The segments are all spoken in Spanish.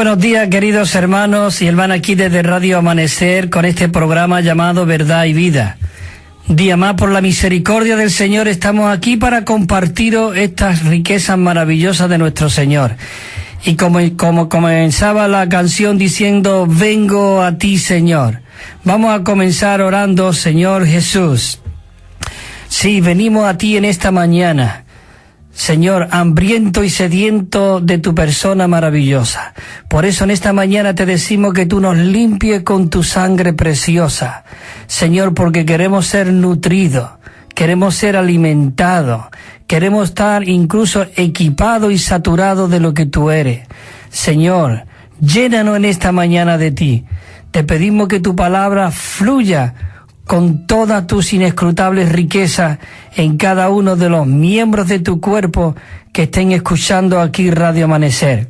buenos días, queridos hermanos y hermanas, aquí desde Radio Amanecer con este programa llamado Verdad y Vida. Día más, por la misericordia del Señor, estamos aquí para compartiros estas riquezas maravillosas de nuestro Señor. Y como comenzaba la canción diciendo, vengo a ti, Señor. Vamos a comenzar orando, Señor Jesús. Sí, venimos a ti en esta mañana. Señor, hambriento y sediento de tu persona maravillosa. Por eso en esta mañana te decimos que tú nos limpies con tu sangre preciosa. Señor, porque queremos ser nutridos, queremos ser alimentados, queremos estar incluso equipados y saturados de lo que tú eres. Señor, llénanos en esta mañana de ti. Te pedimos que tu palabra fluya con todas tus inescrutables riquezas en cada uno de los miembros de tu cuerpo que estén escuchando aquí Radio Amanecer.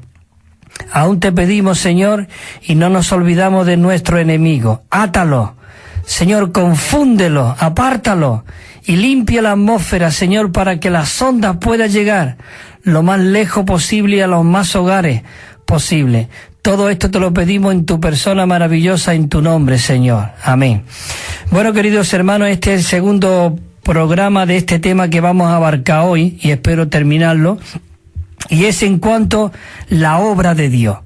Aún te pedimos, Señor, y no nos olvidamos de nuestro enemigo. Átalo, Señor, confúndelo, apártalo y limpia la atmósfera, Señor, para que las ondas puedan llegar lo más lejos posible y a los más hogares posible. Todo esto te lo pedimos en tu persona maravillosa, en tu nombre, Señor. Amén. Bueno, queridos hermanos, este es el segundo programa de este tema que vamos a abarcar hoy, y espero terminarlo, y es en cuanto a la obra de Dios.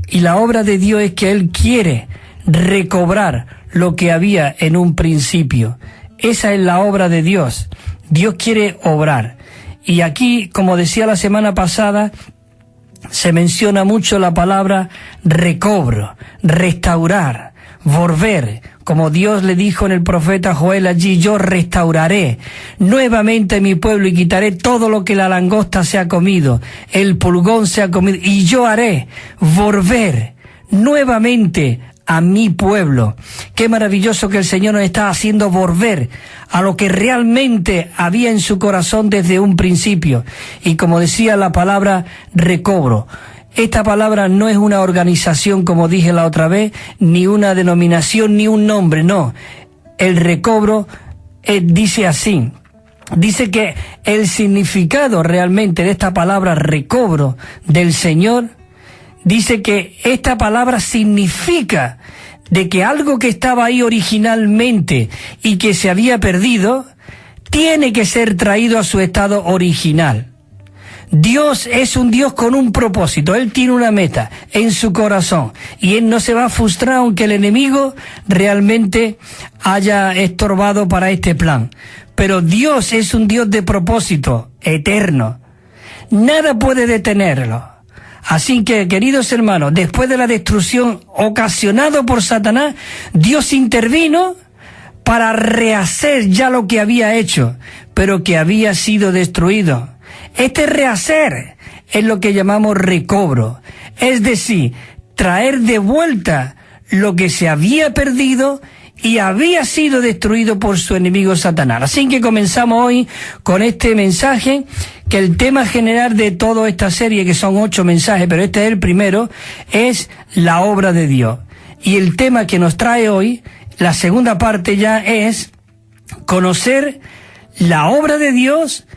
Y la obra de Dios es que Él quiere recobrar lo que había en un principio. Esa es la obra de Dios. Dios quiere obrar. Y aquí, como decía la semana pasada, se menciona mucho la palabra recobro, restaurar, volver, como Dios le dijo en el profeta Joel allí, yo restauraré nuevamente mi pueblo y quitaré todo lo que la langosta se ha comido, el pulgón se ha comido, y yo haré volver nuevamente a mi pueblo. Qué maravilloso que el Señor nos está haciendo volver a lo que realmente había en su corazón desde un principio. Y como decía la palabra recobro, esta palabra no es una organización, como dije la otra vez, ni una denominación, ni un nombre, no. El recobro dice así. Dice que el significado realmente de esta palabra recobro del Señor, dice que esta palabra significa de que algo que estaba ahí originalmente y que se había perdido, tiene que ser traído a su estado original. Dios es un Dios con un propósito, Él tiene una meta en su corazón y Él no se va a frustrar aunque el enemigo realmente haya estorbado para este plan. Pero Dios es un Dios de propósito eterno, nada puede detenerlo. Así que, queridos hermanos, después de la destrucción ocasionada por Satanás, Dios intervino para rehacer ya lo que había hecho, pero que había sido destruido. Este rehacer es lo que llamamos recobro, es decir, traer de vuelta lo que se había perdido y había sido destruido por su enemigo Satanás. Así que comenzamos hoy con este mensaje, que el tema general de toda esta serie, que son 8 mensajes, pero este es el primero, es la obra de Dios. Y el tema que nos trae hoy, la segunda parte ya, es conocer la obra de Dios,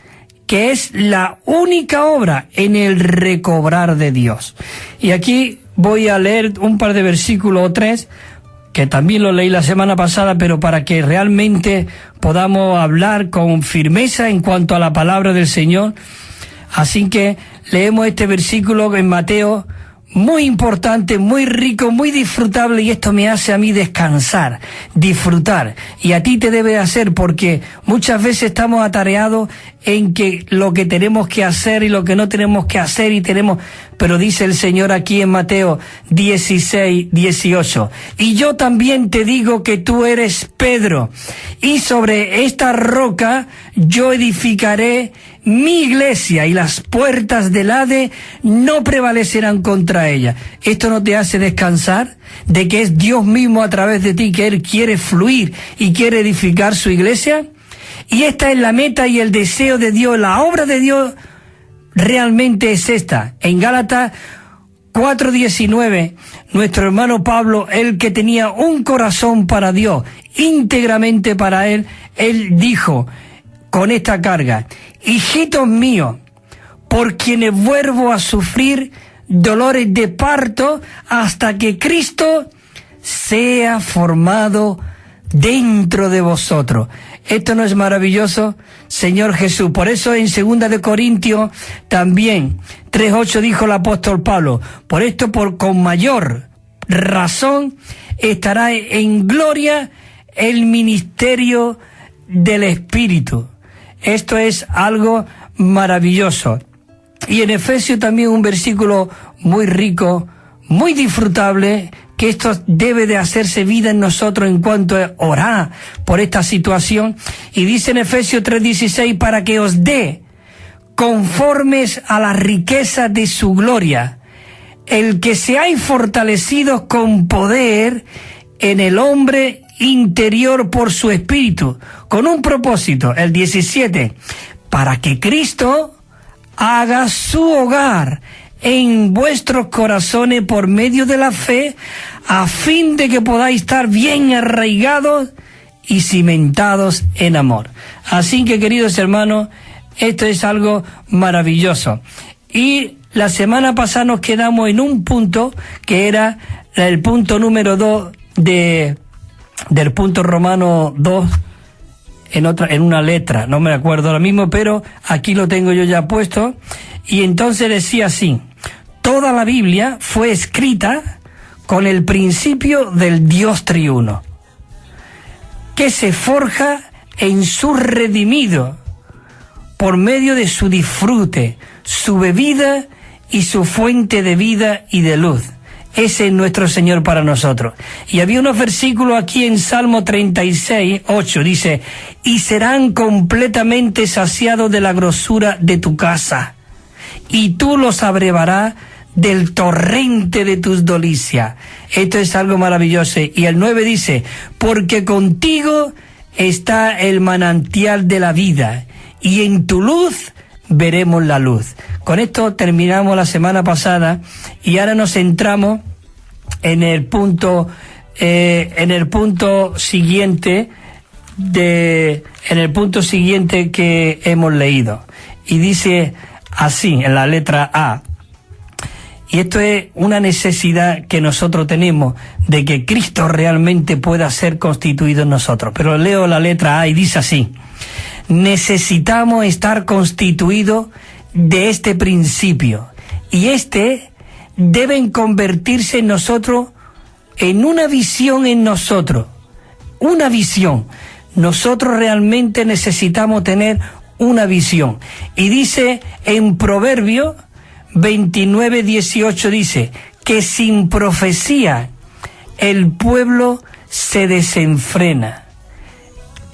que es la única obra en el recobrar de Dios. Y aquí voy a leer un par de versículos o 3, que también lo leí la semana pasada, pero para que realmente podamos hablar con firmeza en cuanto a la palabra del Señor. Así que leemos este versículo en Mateo, muy importante, muy rico, muy disfrutable, y esto me hace a mí descansar, disfrutar, y a ti te debe hacer, porque muchas veces estamos atareados en que lo que tenemos que hacer y lo que no tenemos que hacer pero dice el Señor aquí en Mateo 16:18, y yo también te digo que tú eres Pedro, y sobre esta roca yo edificaré mi iglesia, y las puertas del Hades no prevalecerán contra ella. ¿Esto no te hace descansar de que es Dios mismo a través de ti, que Él quiere fluir y quiere edificar su iglesia? Y esta es la meta y el deseo de Dios, la obra de Dios realmente es esta. En Gálatas 4:19, nuestro hermano Pablo, el que tenía un corazón para Dios, íntegramente para Él, él dijo con esta carga: hijitos míos, por quienes vuelvo a sufrir, dolores de parto, hasta que Cristo sea formado dentro de vosotros. ¿Esto no es maravilloso, Señor Jesús? Por eso en 2 de Corintios también 3:8 dijo el apóstol Pablo: por esto con mayor razón estará en gloria el ministerio del Espíritu. Esto es algo maravilloso. Y en Efesios también un versículo muy rico, muy disfrutable, que esto debe de hacerse vida en nosotros en cuanto a orar por esta situación. Y dice en Efesios 3:16, para que os dé conformes a las riquezas de su gloria, el que seáis fortalecidos con poder en el hombre interior por su espíritu, con un propósito, el 17, para que Cristo haga su hogar en vuestros corazones por medio de la fe, a fin de que podáis estar bien arraigados y cimentados en amor. Así que, queridos hermanos, esto es algo maravilloso. Y la semana pasada nos quedamos en un punto que era el punto número 2 del punto Romano 2, en una letra, no me acuerdo ahora mismo, pero aquí lo tengo yo ya puesto. Y entonces decía así: toda la Biblia fue escrita con el principio del Dios triuno, que se forja en su redimido por medio de su disfrute, su bebida y su fuente de vida y de luz. Ese es nuestro Señor para nosotros. Y había unos versículos aquí en Salmo 36:8, dice: y serán completamente saciados de la grosura de tu casa, y tú los abrevarás del torrente de tus delicias. Esto es algo maravilloso. Y el 9 dice: porque contigo está el manantial de la vida, y en tu luz veremos la luz. Con esto terminamos la semana pasada y ahora nos centramos en el punto siguiente que hemos leído. Y dice así en la letra A. Y esto es una necesidad que nosotros tenemos, de que Cristo realmente pueda ser constituido en nosotros. Pero leo la letra A y dice así: necesitamos estar constituidos de este principio, y deben convertirse en nosotros en una visión en nosotros. Una visión. Nosotros realmente necesitamos tener una visión. Y dice en Proverbios 29:18, dice que sin profecía el pueblo se desenfrena.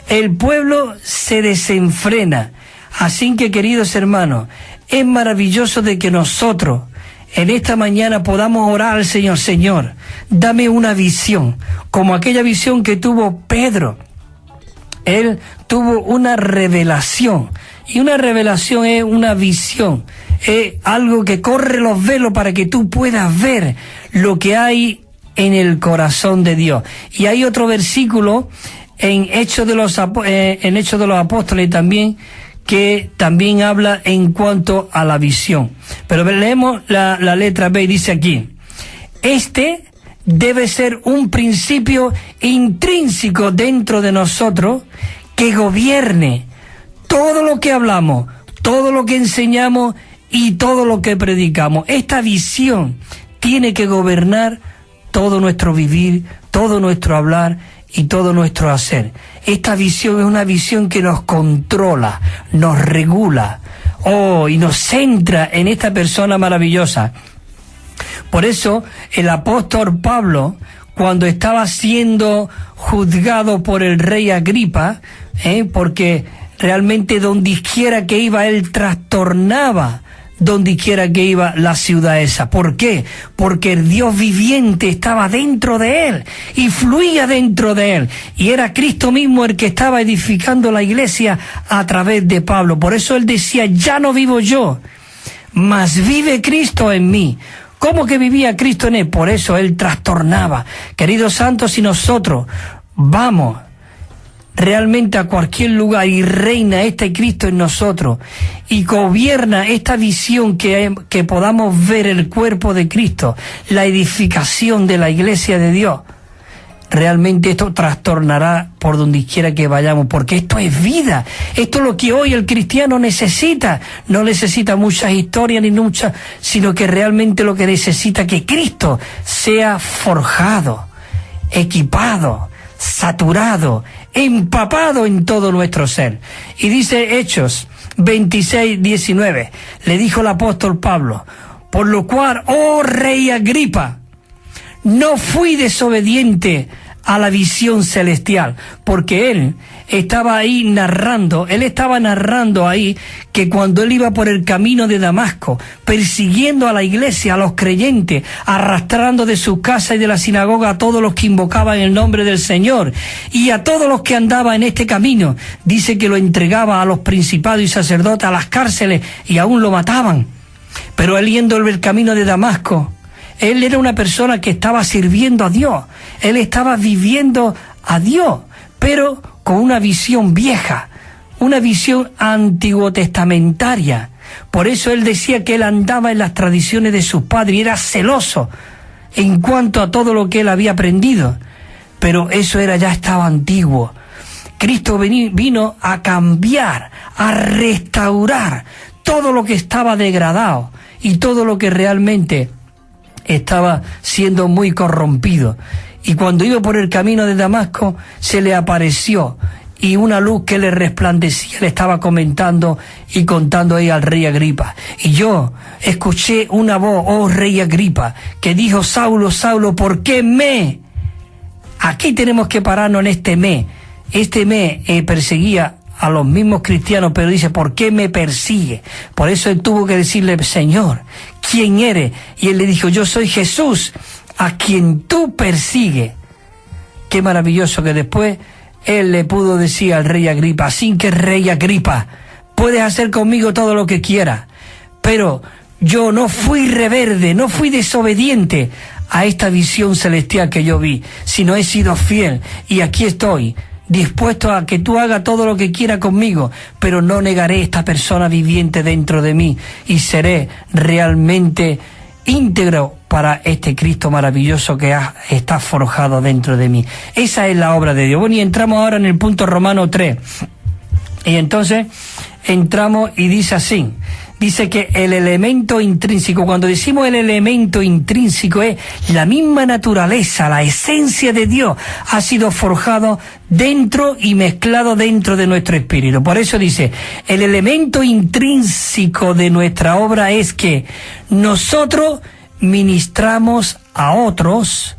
El pueblo se desenfrena. Así que, queridos hermanos, es maravilloso de que nosotros en esta mañana podamos orar al Señor: Señor, dame una visión, como aquella visión que tuvo Pedro. Él tuvo una revelación, y una revelación es una visión, es algo que corre los velos para que tú puedas ver lo que hay en el corazón de Dios. Y hay otro versículo en Hechos de los Apóstoles también, que también habla en cuanto a la visión. Pero leemos la letra B y dice aquí: debe ser un principio intrínseco dentro de nosotros que gobierne todo lo que hablamos, todo lo que enseñamos y todo lo que predicamos. Esta visión tiene que gobernar todo nuestro vivir, todo nuestro hablar y todo nuestro hacer. Esta visión es una visión que nos controla, nos regula, y nos centra en esta persona maravillosa. Por eso el apóstol Pablo, cuando estaba siendo juzgado por el rey Agripa, porque realmente donde quiera que iba él trastornaba donde quiera que iba la ciudad esa. ¿Por qué? Porque el Dios viviente estaba dentro de él y fluía dentro de él, y era Cristo mismo el que estaba edificando la iglesia a través de Pablo. Por eso él decía: ya no vivo yo, mas vive Cristo en mí. ¿Cómo que vivía Cristo en él? Por eso él trastornaba. Queridos santos, si nosotros vamos realmente a cualquier lugar y reina este Cristo en nosotros y gobierna esta visión que podamos ver el cuerpo de Cristo, la edificación de la iglesia de Dios, realmente esto trastornará por donde quiera que vayamos, porque esto es vida, esto es lo que hoy el cristiano necesita. No necesita muchas historias ni muchas, sino que realmente lo que necesita es que Cristo sea forjado, equipado, saturado, empapado en todo nuestro ser. Y dice Hechos 26:19, le dijo el apóstol Pablo: por lo cual, oh rey Agripa, no fui desobediente a la visión celestial, porque él estaba narrando ahí que cuando él iba por el camino de Damasco, persiguiendo a la iglesia, a los creyentes, arrastrando de su casa y de la sinagoga a todos los que invocaban el nombre del Señor, y a todos los que andaban en este camino, dice que lo entregaba a los principados y sacerdotes, a las cárceles, y aún lo mataban. Pero él, yendo el camino de Damasco, él era una persona que estaba sirviendo a Dios, él estaba viviendo a Dios, pero con una visión vieja, una visión antiguo testamentaria. Por eso él decía que él andaba en las tradiciones de sus padres y era celoso en cuanto a todo lo que él había aprendido, pero eso ya estaba antiguo. Cristo vino a cambiar, a restaurar todo lo que estaba degradado y todo lo que realmente estaba siendo muy corrompido. Y cuando iba por el camino de Damasco, se le apareció, y una luz que le resplandecía le estaba comentando y contando ahí al rey Agripa. Y yo escuché una voz, oh rey Agripa, que dijo: Saulo, Saulo, ¿por qué me? Aquí tenemos que pararnos en este me. Este me perseguía a los mismos cristianos, pero dice: ¿por qué me persigue? Por eso él tuvo que decirle: Señor, ¿quién eres? Y él le dijo: yo soy Jesús, a quien tú persigues. Qué maravilloso que después él le pudo decir al rey Agripa: así que rey Agripa, puedes hacer conmigo todo lo que quieras, pero yo no fui rebelde, no fui desobediente a esta visión celestial que yo vi, sino he sido fiel, y aquí estoy, dispuesto a que tú hagas todo lo que quieras conmigo, pero no negaré esta persona viviente dentro de mí, y seré realmente íntegro para este Cristo maravilloso que está forjado dentro de mí. Esa es la obra de Dios. Bueno, y entramos ahora en el punto Romano 3. Y entonces entramos y dice así. Dice que el elemento intrínseco, cuando decimos el elemento intrínseco, es la misma naturaleza, la esencia de Dios, ha sido forjado dentro y mezclado dentro de nuestro espíritu. Por eso dice, el elemento intrínseco de nuestra obra es que nosotros ministramos a otros,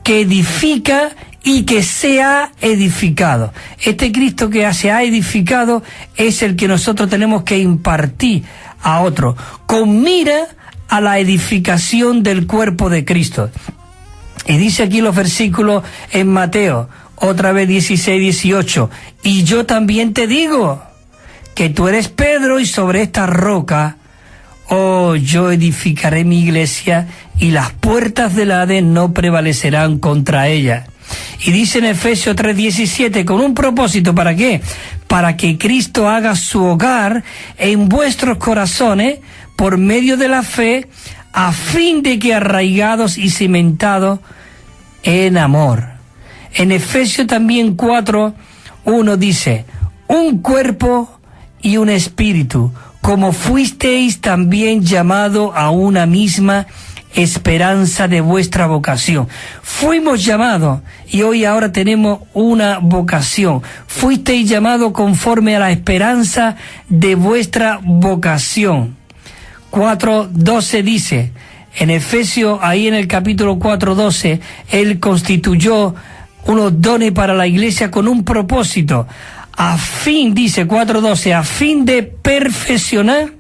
que edifica y que se ha edificado. Este Cristo que se ha edificado es el que nosotros tenemos que impartir a otro, con mira a la edificación del cuerpo de Cristo. Y dice aquí los versículos en Mateo, otra vez 16-18, y yo también te digo que tú eres Pedro, y sobre esta roca, oh, yo edificaré mi iglesia, y las puertas del Hades no prevalecerán contra ella. Y dice en Efesios 3:17, con un propósito, ¿para qué? Para que Cristo haga su hogar en vuestros corazones por medio de la fe, a fin de que arraigados y cimentados en amor. En Efesios también 4:1 dice, un cuerpo y un espíritu, como fuisteis también llamado a una misma esperanza de vuestra vocación. Fuimos llamados y hoy ahora tenemos una vocación. Fuisteis llamados conforme a la esperanza de vuestra vocación. 4:12 dice, en Efesios, ahí en el capítulo 4:12, Él constituyó unos dones para la iglesia con un propósito, a fin, dice 4:12, a fin de perfeccionar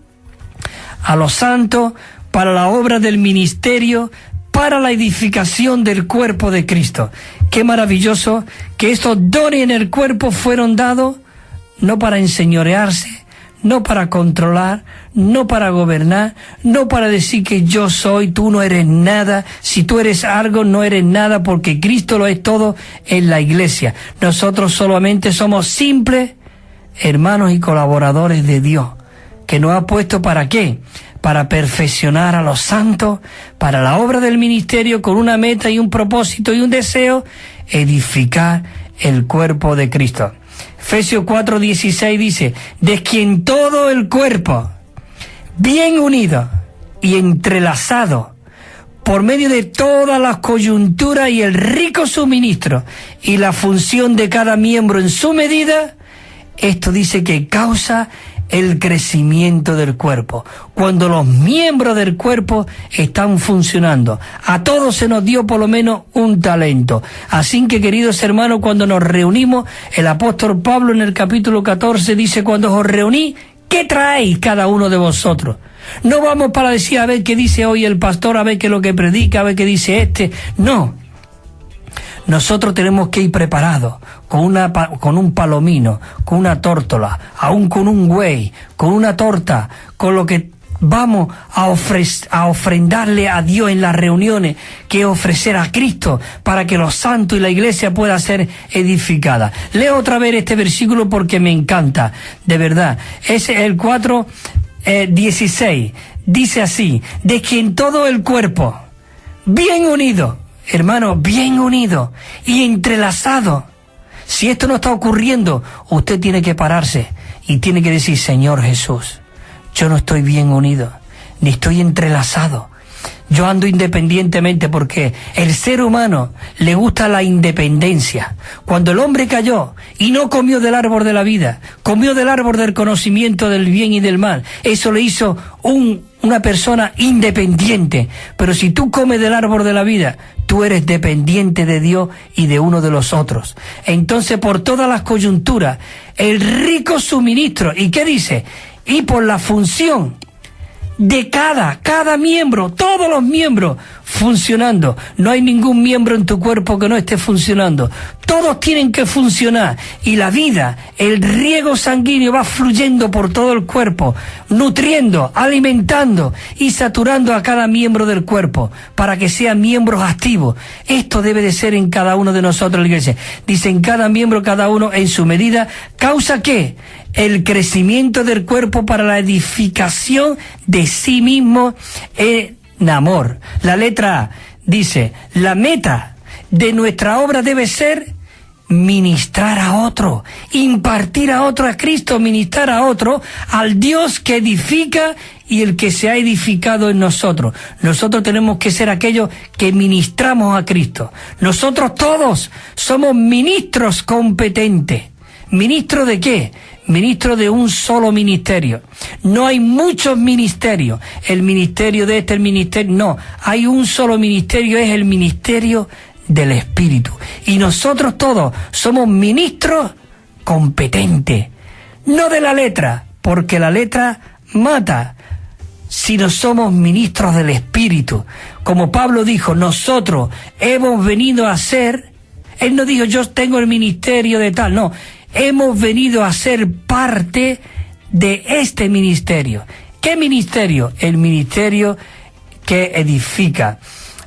a los santos para la obra del ministerio, para la edificación del cuerpo de Cristo. Qué maravilloso que estos dones en el cuerpo fueron dados no para enseñorearse, no para controlar, no para gobernar, no para decir que yo soy, tú no eres nada, si tú eres algo no eres nada, porque Cristo lo es todo en la iglesia. Nosotros solamente somos simples hermanos y colaboradores de Dios, que nos ha puesto ¿para qué? Para perfeccionar a los santos, para la obra del ministerio, con una meta y un propósito y un deseo: edificar el cuerpo de Cristo. Efesios 4:16 dice: de quien todo el cuerpo, bien unido y entrelazado, por medio de todas las coyunturas y el rico suministro y la función de cada miembro en su medida, esto dice que causa el crecimiento del cuerpo. Cuando los miembros del cuerpo están funcionando, a todos se nos dio por lo menos un talento. Así que, queridos hermanos, cuando nos reunimos, el apóstol Pablo en el capítulo 14 dice: cuando os reuní, ¿qué traéis cada uno de vosotros? No vamos para decir a ver qué dice hoy el pastor, a ver qué es lo que predica, a ver qué dice este. No. Nosotros tenemos que ir preparados con un palomino, con una tórtola, aún con un güey, con una torta, con lo que vamos a ofrendarle a Dios en las reuniones, que ofrecer a Cristo para que los santos y la iglesia pueda ser edificada. Leo otra vez este versículo porque me encanta, de verdad. Es el 4:16. Dice así: de quien todo el cuerpo, bien unido, hermano, bien unido y entrelazado. Si esto no está ocurriendo, usted tiene que pararse y tiene que decir: Señor Jesús, yo no estoy bien unido, ni estoy entrelazado. Yo ando independientemente, porque el ser humano le gusta la independencia. Cuando el hombre cayó y no comió del árbol de la vida, comió del árbol del conocimiento del bien y del mal, eso le hizo una persona independiente. Pero si tú comes del árbol de la vida, tú eres dependiente de Dios y de uno de los otros. Entonces, por todas las coyunturas, el rico suministro, ¿y qué dice? Y por la función de cada miembro, todos los miembros funcionando. No hay ningún miembro en tu cuerpo que no esté funcionando. Todos tienen que funcionar, y la vida, el riego sanguíneo va fluyendo por todo el cuerpo, nutriendo, alimentando y saturando a cada miembro del cuerpo para que sean miembros activos. Esto debe de ser en cada uno de nosotros, la iglesia. Dice: en cada miembro, cada uno en su medida, ¿causa qué? El crecimiento del cuerpo para la edificación de sí mismo en amor. La letra A dice: la meta de nuestra obra debe ser ministrar a otro, impartir a otro a Cristo, ministrar a otro al Dios que edifica y el que se ha edificado en nosotros. Nosotros tenemos que ser aquellos que ministramos a Cristo. Nosotros todos somos ministros competentes. ¿Ministro de qué? Ministro de un solo ministerio. No hay muchos ministerios. El ministerio de este, el ministerio... No, hay un solo ministerio, es el ministerio del Espíritu. Y nosotros todos somos ministros competentes. No de la letra, porque la letra mata, sino somos ministros del Espíritu. Como Pablo dijo, nosotros hemos venido a ser... Él no dijo: yo tengo el ministerio de tal, no. Hemos venido a ser parte de este ministerio. ¿Qué ministerio? El ministerio que edifica.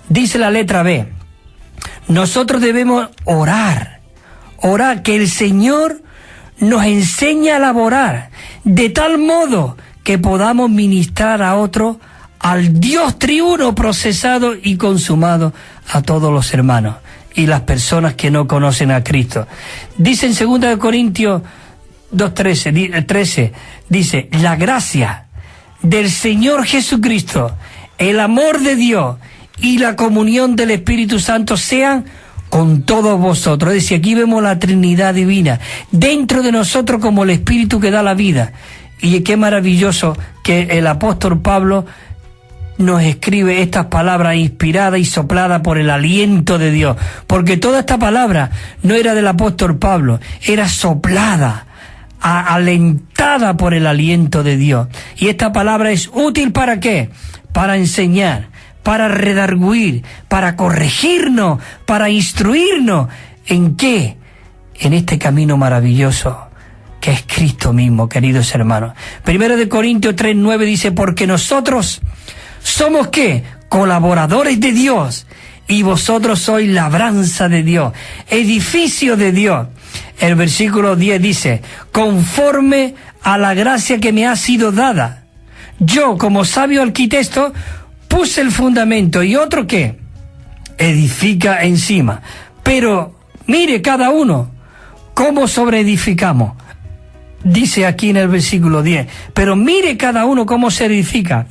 Dice la letra B: nosotros debemos orar, que el Señor nos enseñe a laborar de tal modo que podamos ministrar a otro, al Dios triuno procesado y consumado, a todos los hermanos y las personas que no conocen a Cristo. Dice en 2 Corintios 2:13, dice: la gracia del Señor Jesucristo, el amor de Dios y la comunión del Espíritu Santo sean con todos vosotros. Es decir, aquí vemos la Trinidad divina dentro de nosotros como el Espíritu que da la vida. Y qué maravilloso que el apóstol Pablo nos escribe estas palabras inspiradas y sopladas por el aliento de Dios, porque toda esta palabra no era del apóstol Pablo, era soplada, alentada por el aliento de Dios. Y esta palabra es útil ¿para qué? Para enseñar, para redarguir, para corregirnos, para instruirnos. ¿En qué? En este camino maravilloso que es Cristo mismo, queridos hermanos. Primero de Corintios 3:9 dice, porque nosotros somos, ¿qué? Colaboradores de Dios, y vosotros sois labranza de Dios, edificio de Dios. El versículo 10 dice, conforme a la gracia que me ha sido dada, yo como sabio arquitecto puse el fundamento, y otro, ¿qué? Edifica encima. Pero mire cada uno cómo sobreedificamos. Dice aquí en el versículo 10, pero mire cada uno cómo se edifica.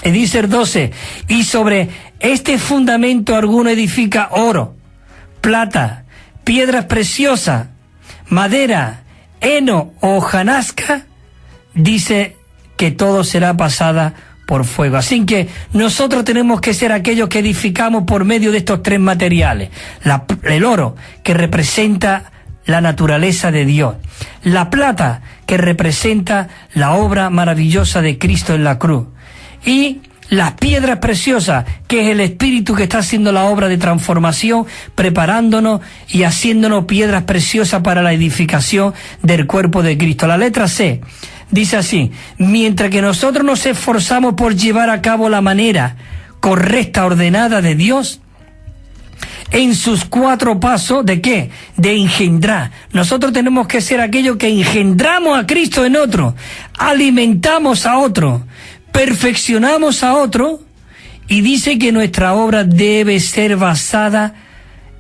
Y dice el 12, y sobre este fundamento alguno edifica oro, plata, piedras preciosas, madera, heno o hojarasca, dice que todo será pasada por fuego. Así que nosotros tenemos que ser aquellos que edificamos por medio de estos tres materiales. El oro, que representa la naturaleza de Dios. La plata, que representa la obra maravillosa de Cristo en la cruz. Y las piedras preciosas, que es el Espíritu que está haciendo la obra de transformación, preparándonos y haciéndonos piedras preciosas para la edificación del cuerpo de Cristo. La letra C dice así, mientras que nosotros nos esforzamos por llevar a cabo la manera correcta, ordenada de Dios, en sus 4 pasos, ¿de qué? De engendrar. Nosotros tenemos que ser aquellos que engendramos a Cristo en otro, alimentamos a otro, perfeccionamos a otro, y dice que nuestra obra debe ser basada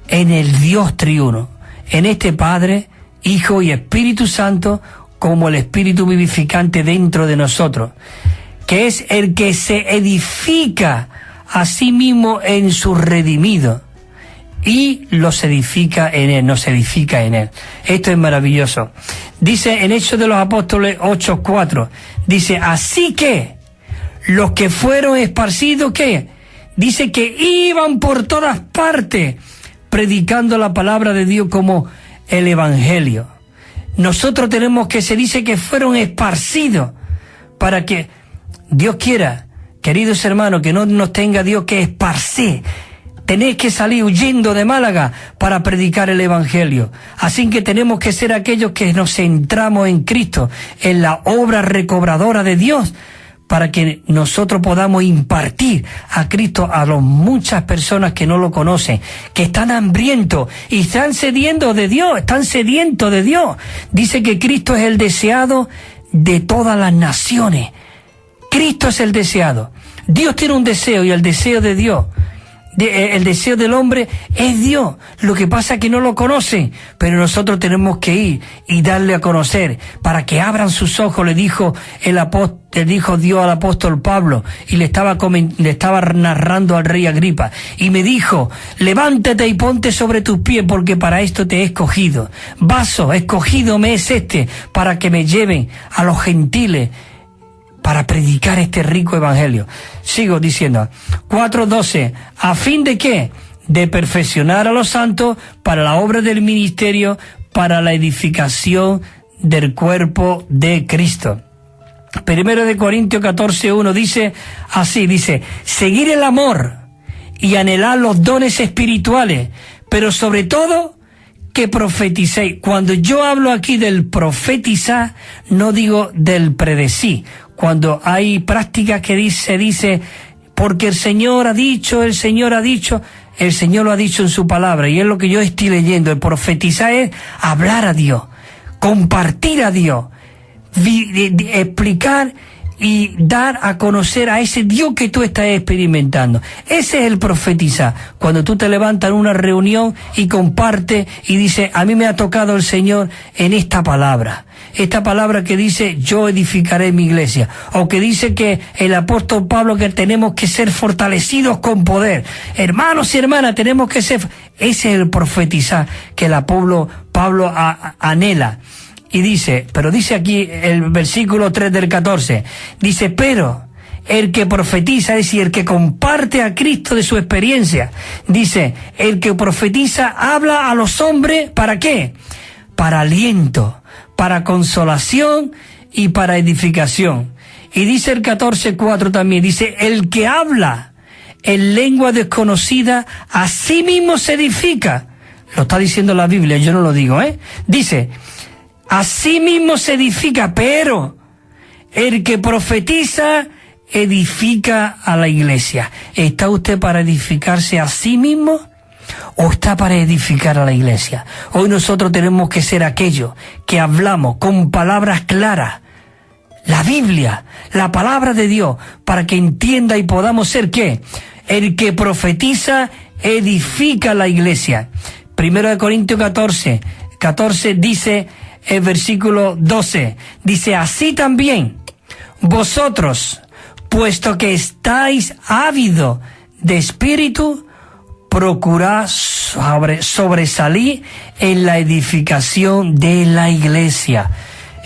en el Dios triuno, en este Padre, Hijo y Espíritu Santo, como el Espíritu vivificante dentro de nosotros, que es el que se edifica a sí mismo en su redimido, y los edifica en él, nos edifica en él. Esto es maravilloso. Dice en Hechos de los Apóstoles 8:4, dice, así que los que fueron esparcidos, ¿qué? Dice que iban por todas partes predicando la palabra de Dios como el Evangelio. Nosotros tenemos que, se dice que fueron esparcidos para que Dios quiera, queridos hermanos, que no nos tenga Dios que esparcir. Tenéis que salir huyendo de Málaga para predicar el Evangelio. Así que tenemos que ser aquellos que nos centramos en Cristo, en la obra recobradora de Dios, para que nosotros podamos impartir a Cristo a las muchas personas que no lo conocen, que están hambrientos y están sedientos de Dios, están sedientos de Dios. Dice que Cristo es el deseado de todas las naciones. Cristo es el deseado. Dios tiene un deseo, y el deseo de Dios, el deseo del hombre es Dios. Lo que pasa es que no lo conocen, pero nosotros tenemos que ir y darle a conocer para que abran sus ojos. Le dijo Dios al apóstol Pablo, y le estaba narrando al rey Agripa, y me dijo, levántate y ponte sobre tus pies, porque para esto te he escogido. Vaso escogido me es este, para que me lleven a los gentiles, para predicar este rico evangelio. Sigo diciendo, 4:12, ¿a fin de qué? De perfeccionar a los santos para la obra del ministerio, para la edificación del cuerpo de Cristo. Primero de Corintios 14:1 dice así, dice, seguir el amor y anhelar los dones espirituales, pero sobre todo que profeticéis. Cuando yo hablo aquí del profetizar, no digo del predecir. Cuando hay prácticas que dice, porque el Señor ha dicho, el Señor lo ha dicho en su palabra, y es lo que yo estoy leyendo. El profetizar es hablar a Dios, compartir a Dios, explicar y dar a conocer a ese Dios que tú estás experimentando. Ese es el profetizar. Cuando tú te levantas en una reunión y compartes y dices, a mí me ha tocado el Señor en esta palabra que dice, yo edificaré mi iglesia, o que dice que el apóstol Pablo, que tenemos que ser fortalecidos con poder. Hermanos y hermanas, tenemos que ser. Ese es el profetizar que Pablo anhela. Y dice, pero dice aquí el versículo 3 del 14, dice, pero el que profetiza, es decir, el que comparte a Cristo de su experiencia, dice, el que profetiza habla a los hombres, ¿para qué? Para aliento, para consolación y para edificación. Y dice el 14:4 también, dice, el que habla en lengua desconocida, a sí mismo se edifica. Lo está diciendo la Biblia, yo no lo digo, Dice, a sí mismo se edifica, pero el que profetiza edifica a la iglesia. ¿Está usted para edificarse a sí mismo o está para edificar a la iglesia? Hoy nosotros tenemos que ser aquellos que hablamos con palabras claras, la Biblia, la palabra de Dios, para que entienda y podamos ser ¿qué? El que profetiza edifica a la iglesia. 1 Corintios 14 dice, el versículo 12, dice, así también vosotros, puesto que estáis ávidos de espíritu, procurad sobresalir en la edificación de la iglesia.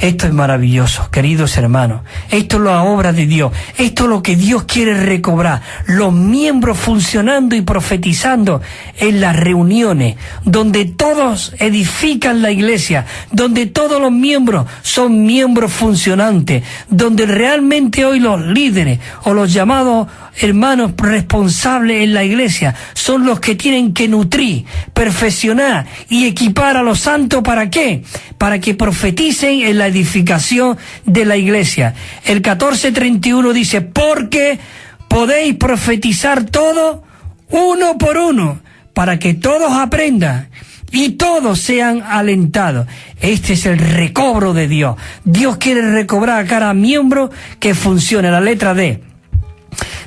Esto es maravilloso, queridos hermanos. Esto es la obra de Dios. Esto es lo que Dios quiere recobrar. Los miembros funcionando y profetizando en las reuniones, donde todos edifican la iglesia, donde todos los miembros son miembros funcionantes, donde realmente hoy los líderes o los llamados hermanos responsables en la iglesia son los que tienen que nutrir, perfeccionar y equipar a los santos. ¿Para qué? Para que profeticen en la edificación de la iglesia. El 14:31 dice, porque podéis profetizar todo uno por uno, para que todos aprendan y todos sean alentados. Este es el recobro de Dios. Dios quiere recobrar a cada miembro que funcione. La letra D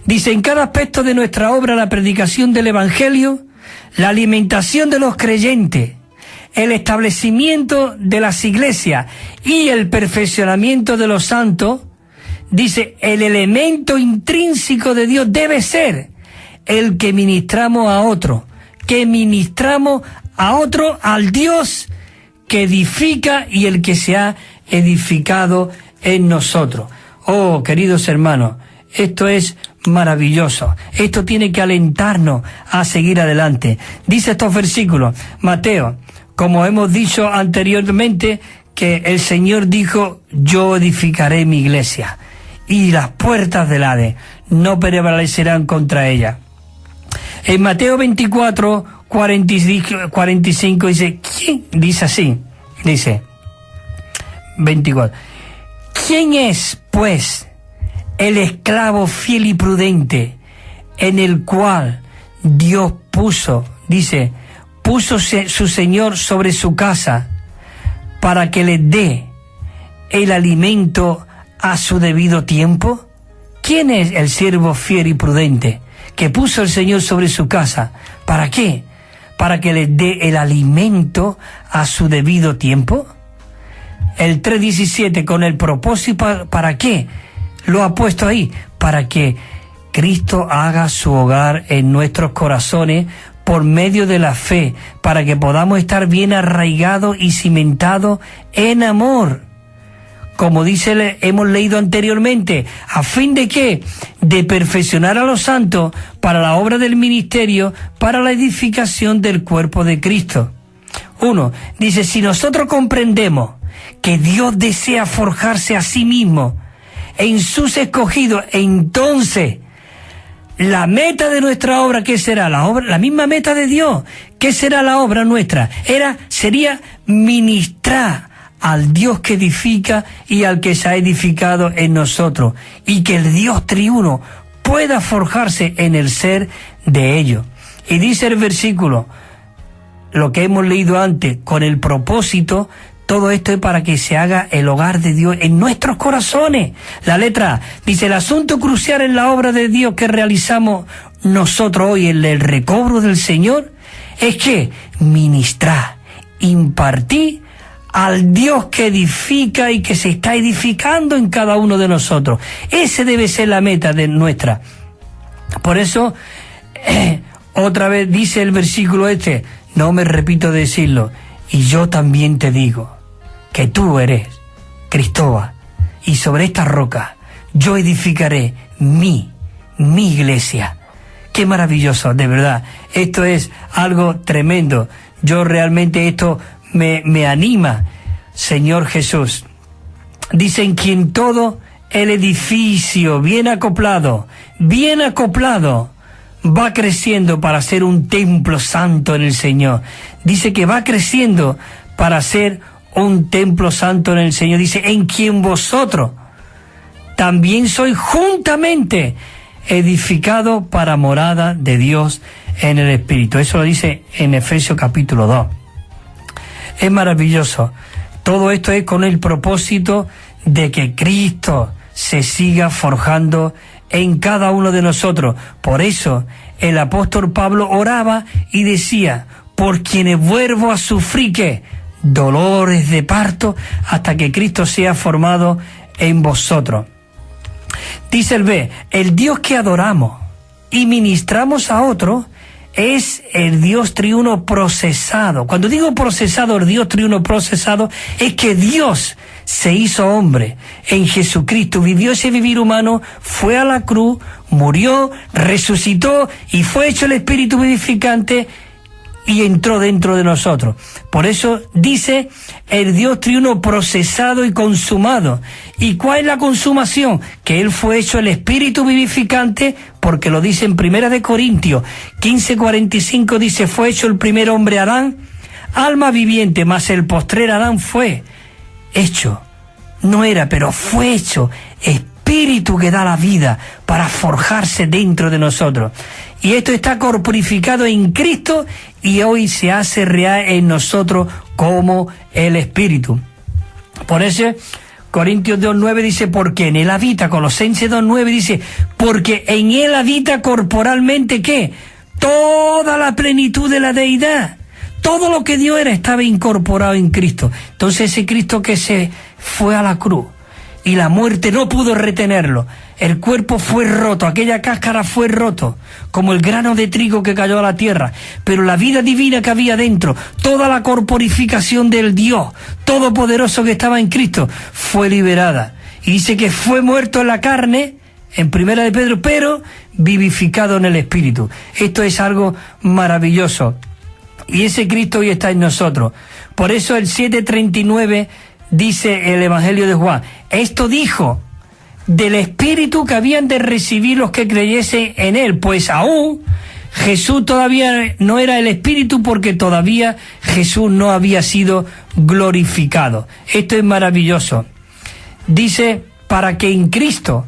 dice, en cada aspecto de nuestra obra, la predicación del Evangelio, la alimentación de los creyentes, el establecimiento de las iglesias y el perfeccionamiento de los santos, dice, el elemento intrínseco de Dios debe ser el que ministramos a otro, al Dios que edifica y el que se ha edificado en nosotros. Oh, queridos hermanos, esto es maravilloso. Esto tiene que alentarnos a seguir adelante. Dice estos versículos, Mateo, como hemos dicho anteriormente, que el Señor dijo, yo edificaré mi iglesia y las puertas del Hades no prevalecerán contra ella. En Mateo 24, 45 dice, ¿quién? Dice así, dice, 24, ¿quién es, pues, el esclavo fiel y prudente en el cual Dios puso su Señor sobre su casa para que le dé el alimento a su debido tiempo? ¿Quién es el siervo fiel y prudente que puso el Señor sobre su casa? ¿Para qué? ¿Para que le dé el alimento a su debido tiempo? El 3:17, con el propósito, ¿para qué lo ha puesto ahí? Para que Cristo haga su hogar en nuestros corazones por medio de la fe, para que podamos estar bien arraigados y cimentados en amor. Como hemos leído anteriormente, ¿a fin de qué? De perfeccionar a los santos para la obra del ministerio, para la edificación del cuerpo de Cristo. 1. Dice, si nosotros comprendemos que Dios desea forjarse a sí mismo en sus escogidos, entonces la meta de nuestra obra, ¿qué será? La misma meta de Dios. ¿Qué será la obra nuestra? Sería ministrar al Dios que edifica y al que se ha edificado en nosotros, y que el Dios triuno pueda forjarse en el ser de ellos. Y dice el versículo, lo que hemos leído antes, con el propósito, todo esto es para que se haga el hogar de Dios en nuestros corazones. La letra A dice, el asunto crucial en la obra de Dios que realizamos nosotros hoy, en el recobro del Señor, es que ministrar, impartir al Dios que edifica y que se está edificando en cada uno de nosotros. Ese debe ser la meta de nuestra. Por eso, otra vez dice el versículo no me repito decirlo, y yo también te digo que tú eres Cristóbal, y sobre esta roca yo edificaré mi iglesia. Qué maravilloso, de verdad. Esto es algo tremendo. Yo realmente esto me anima, Señor Jesús. Dice, en quien todo el edificio bien acoplado, va creciendo para ser un templo santo en el Señor. Dice que va creciendo para ser un templo santo en el Señor. Dice, en quien vosotros también sois juntamente edificado para morada de Dios en el Espíritu. Eso lo dice en Efesios capítulo 2. Es maravilloso. Todo esto es con el propósito de que Cristo se siga forjando en cada uno de nosotros. Por eso el apóstol Pablo oraba y decía, por quienes vuelvo a sufrir ¿qué? Dolores de parto hasta que Cristo sea formado en vosotros. Dice el B, el Dios que adoramos y ministramos a otros es el Dios triuno procesado. Cuando digo procesado, el Dios triuno procesado, es que Dios se hizo hombre en Jesucristo, vivió ese vivir humano, fue a la cruz, murió, resucitó y fue hecho el Espíritu vivificante y entró dentro de nosotros. Por eso dice el Dios triuno procesado y consumado. ¿Y cuál es la consumación? Que Él fue hecho el Espíritu vivificante, porque lo dice en 1 Corintios 15:45, dice, fue hecho el primer hombre Adán, alma viviente, mas el postrer Adán fue hecho, no era, pero fue hecho Espíritu que da la vida para forjarse dentro de nosotros. Y esto está corporificado en Cristo y hoy se hace real en nosotros como el Espíritu. Por eso Corintios 2:9 dice, porque en Él habita, Colosenses 2:9 dice, porque en Él habita corporalmente, ¿qué? Toda la plenitud de la deidad. Todo lo que Dios era estaba incorporado en Cristo. Entonces ese Cristo que se fue a la cruz y la muerte no pudo retenerlo, el cuerpo fue roto, aquella cáscara fue roto, como el grano de trigo que cayó a la tierra, pero la vida divina que había dentro, toda la corporificación del Dios todopoderoso que estaba en Cristo, fue liberada. Y dice que fue muerto en la carne, en 1 de Pedro, pero vivificado en el Espíritu. Esto es algo maravilloso. Y ese Cristo hoy está en nosotros. Por eso el 7:39 dice el Evangelio de Juan, esto dijo del Espíritu que habían de recibir los que creyesen en Él, pues aún Jesús todavía no era el Espíritu porque todavía Jesús no había sido glorificado. Esto es maravilloso. Dice, para que en Cristo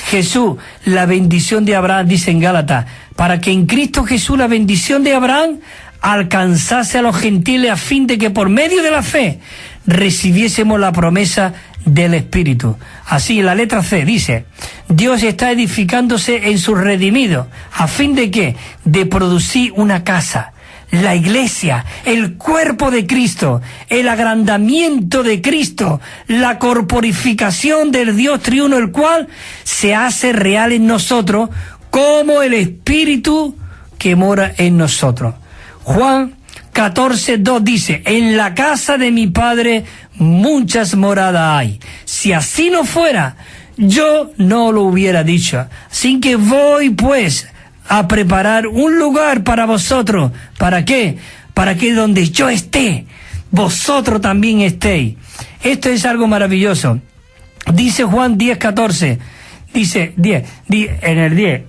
Jesús la bendición de Abraham, dice en Gálatas, para que en Cristo Jesús la bendición de Abraham alcanzase a los gentiles a fin de que por medio de la fe recibiésemos la promesa del Espíritu. Así, en la letra C dice, Dios está edificándose en sus redimidos, ¿a fin de qué? De producir una casa, la iglesia, el cuerpo de Cristo, el agrandamiento de Cristo, la corporificación del Dios triuno, el cual se hace real en nosotros como el Espíritu que mora en nosotros. Juan 14:2 dice, en la casa de mi Padre muchas moradas hay. Si así no fuera, yo no lo hubiera dicho. Así que voy pues a preparar un lugar para vosotros. ¿Para qué? Para que donde yo esté, vosotros también estéis. Esto es algo maravilloso. Dice Juan 10:14, dice en el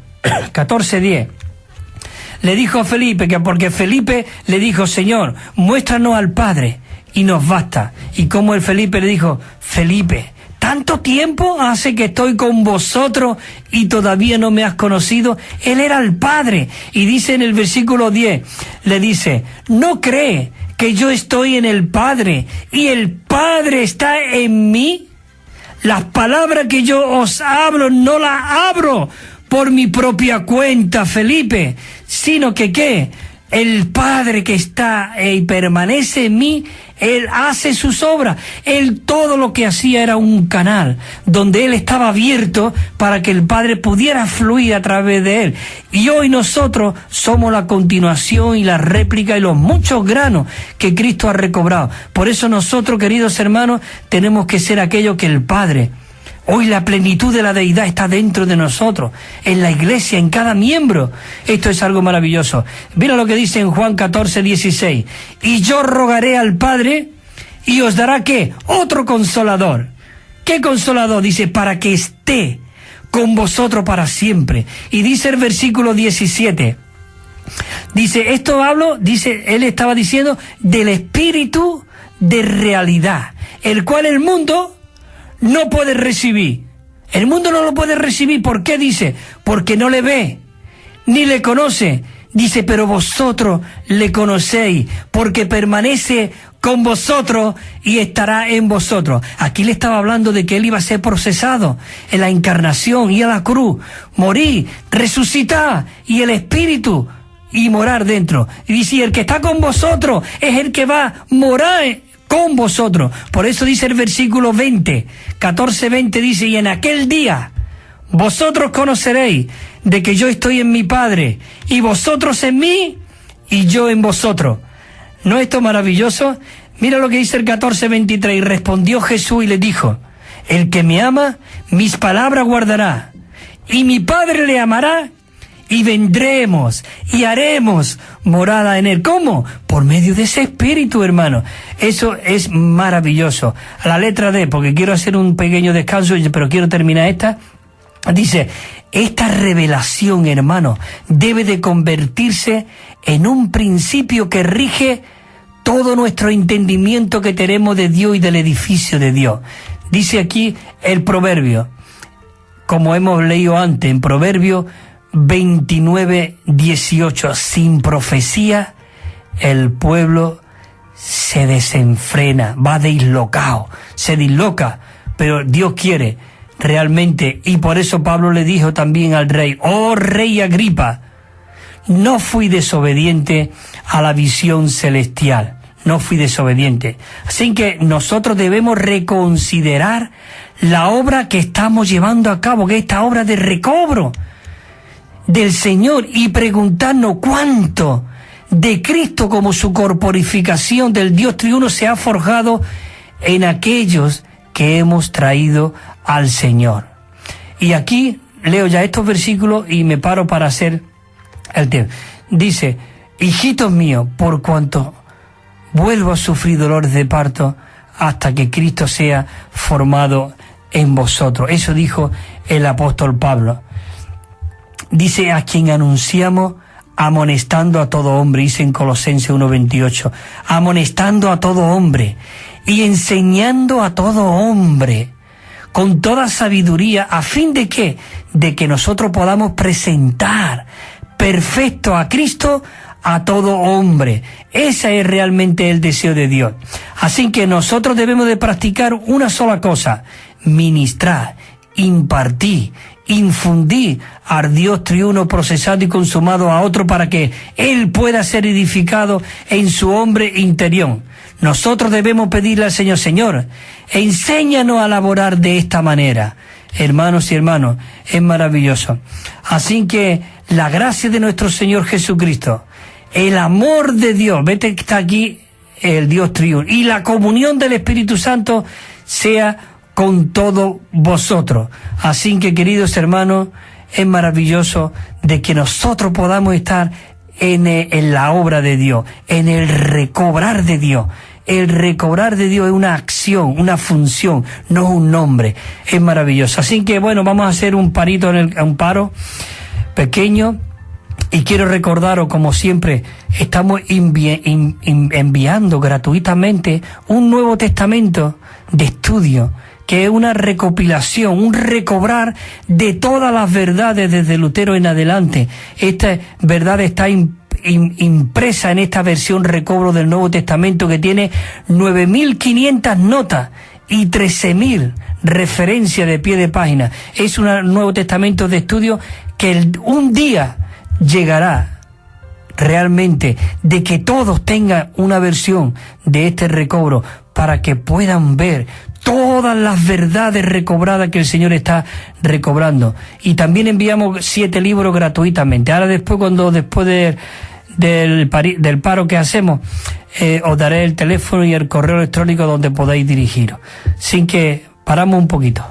14:10. Le dijo a Felipe, que porque Felipe le dijo, Señor, muéstranos al Padre y nos basta. Y como el Felipe le dijo, Felipe, ¿tanto tiempo hace que estoy con vosotros y todavía no me has conocido? Él era el Padre. Y dice en el versículo 10, le dice, ¿no cree que yo estoy en el Padre y el Padre está en mí? Las palabras que yo os hablo no las abro por mi propia cuenta, Felipe, sino que ¿qué? El Padre que está y permanece en mí, Él hace sus obras. Él todo lo que hacía era un canal donde Él estaba abierto para que el Padre pudiera fluir a través de Él. Y hoy nosotros somos la continuación y la réplica y los muchos granos que Cristo ha recobrado. Por eso nosotros, queridos hermanos, tenemos que ser aquellos que el Padre... Hoy la plenitud de la deidad está dentro de nosotros, en la iglesia, en cada miembro. Esto es algo maravilloso. Mira lo que dice en Juan 14:16. Y yo rogaré al Padre y os dará ¿qué? Otro consolador. ¿Qué consolador? Dice, para que esté con vosotros para siempre. Y dice el versículo 17. Dice, él estaba diciendo del Espíritu de realidad, el cual el mundo no puede recibir. El mundo no lo puede recibir. ¿Por qué? Dice, porque no le ve, ni le conoce. Dice, pero vosotros le conocéis, porque permanece con vosotros y estará en vosotros. Aquí le estaba hablando de que él iba a ser procesado en la encarnación, y a la cruz, morir, resucitar, y el Espíritu, y morar dentro. Y dice, el que está con vosotros es el que va a morar con vosotros. Por eso dice el versículo 20, 14-20, dice, y en aquel día vosotros conoceréis de que yo estoy en mi Padre, y vosotros en mí, y yo en vosotros. ¿No es esto maravilloso? Mira lo que dice el 14:23, y respondió Jesús y le dijo, el que me ama, mis palabras guardará, y mi Padre le amará, y vendremos, y haremos morada en él. ¿Cómo? Por medio de ese Espíritu, hermano. Eso es maravilloso. A la letra D, porque quiero hacer un pequeño descanso, pero quiero terminar esta. Dice, esta revelación, hermano, debe de convertirse en un principio que rige todo nuestro entendimiento que tenemos de Dios y del edificio de Dios. Dice aquí el proverbio, como hemos leído antes, en Proverbio 29:18, sin profecía el pueblo se desenfrena, va dislocado, se disloca, pero Dios quiere realmente, y por eso Pablo le dijo también al rey, oh rey Agripa, no fui desobediente a la visión celestial, no fui desobediente. Así que nosotros debemos reconsiderar la obra que estamos llevando a cabo, que es esta obra de recobro del Señor, y preguntarnos cuánto de Cristo como su corporificación del Dios triuno se ha forjado en aquellos que hemos traído al Señor. Y aquí leo ya estos versículos y me paro para hacer el tema. Dice, hijitos míos, por cuanto vuelvo a sufrir dolores de parto hasta que Cristo sea formado en vosotros. Eso dijo el apóstol Pablo. Dice, a quien anunciamos amonestando a todo hombre, dice en Colosenses 1:28, amonestando a todo hombre y enseñando a todo hombre con toda sabiduría, a fin de ¿qué? De que nosotros podamos presentar perfecto a Cristo a todo hombre. Ese es realmente el deseo de Dios. Así que nosotros debemos de practicar una sola cosa, ministrar, impartir, infundir al Dios triuno procesado y consumado a otro para que Él pueda ser edificado en su hombre interior. Nosotros debemos pedirle al Señor, Señor, enséñanos a laborar de esta manera. Hermanos y hermanos, es maravilloso. Así que la gracia de nuestro Señor Jesucristo, el amor de Dios, vete que está aquí el Dios triuno, y la comunión del Espíritu Santo sea con todos vosotros. Así que, queridos hermanos, es maravilloso de que nosotros podamos estar en la obra de Dios, en el recobrar de Dios. El recobrar de Dios es una acción, una función, no un nombre. Es maravilloso. Así que, bueno, vamos a hacer un paro pequeño. Y quiero recordaros, como siempre, estamos enviando gratuitamente un Nuevo Testamento de estudio, que es una recopilación, un recobrar de todas las verdades desde Lutero en adelante. Esta verdad está impresa en esta versión recobro del Nuevo Testamento, que tiene 9.500 notas y 13.000 referencias de pie de página. Es un Nuevo Testamento de estudio que un día llegará realmente de que todos tengan una versión de este recobro para que puedan ver todas las verdades recobradas que el Señor está recobrando. Y también enviamos 7 libros gratuitamente. Ahora después del paro que hacemos, os daré el teléfono y el correo electrónico donde podáis dirigiros. Así que paramos un poquito.